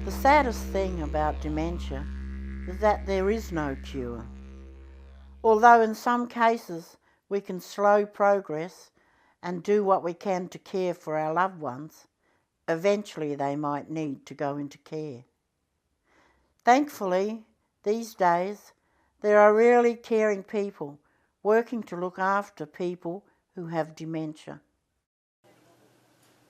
The saddest thing about dementia is that there is no cure. Although in some cases we can slow progress and do what we can to care for our loved ones, eventually they might need to go into care. Thankfully, these days, there are really caring people working to look after people who have dementia.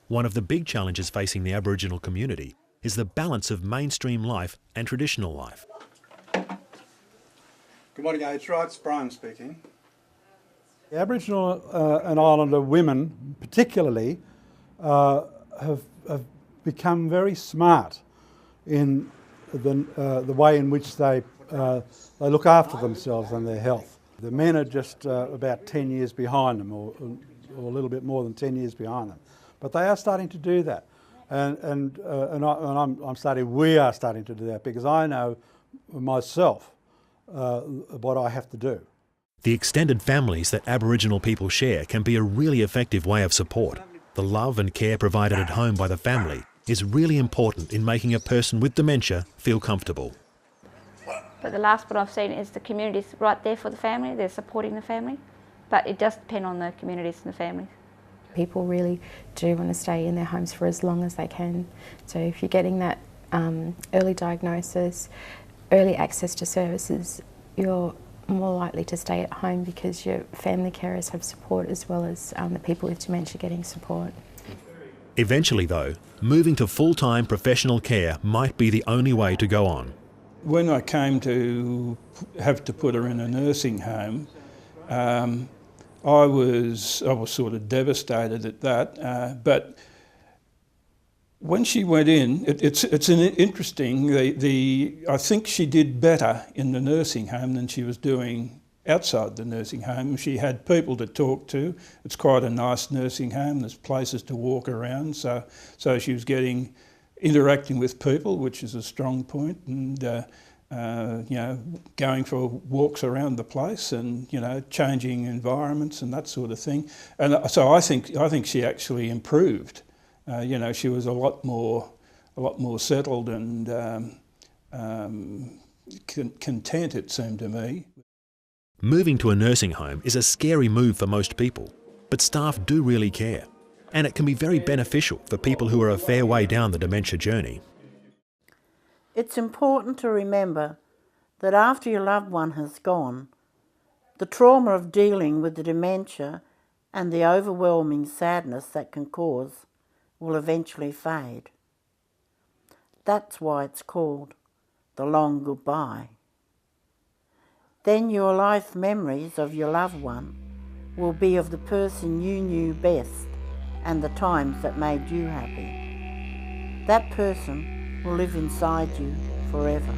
One of the big challenges facing the Aboriginal community is the balance of mainstream life and traditional life. Good morning, Age Rights. Brian speaking. The Aboriginal and Islander women, particularly, have become very smart in the way in which they look after themselves and their health. The men are just about 10 years behind them, or a little bit more than 10 years behind them. But they are starting to do that, and we are starting to do that, because I know myself what I have to do. The extended families that Aboriginal people share can be a really effective way of support. The love and care provided at home by the family is really important in making a person with dementia feel comfortable. But the last one I've seen is the community's right there for the family, they're supporting the family, but it does depend on the communities and the families. People really do want to stay in their homes for as long as they can. So if you're getting that early diagnosis, early access to services, you're more likely to stay at home because your family carers have support, as well as the people with dementia getting support. Eventually though, moving to full-time professional care might be the only way to go on. When I came to have to put her in a nursing home, I was sort of devastated at that, but when she went in, it's an interesting. I think she did better in the nursing home than she was doing outside the nursing home. She had people to talk to. It's quite a nice nursing home. There's places to walk around, so she was interacting with people, which is a strong point, and you know, going for walks around the place, and you know, changing environments and that sort of thing. And so I think she actually improved. You know, she was a lot more settled and content, it seemed to me. Moving to a nursing home is a scary move for most people, but staff do really care. And it can be very beneficial for people who are a fair way down the dementia journey. It's important to remember that after your loved one has gone, the trauma of dealing with the dementia and the overwhelming sadness that can cause will eventually fade. That's why it's called the long goodbye. Then your life memories of your loved one will be of the person you knew best and the times that made you happy. That person will live inside you forever.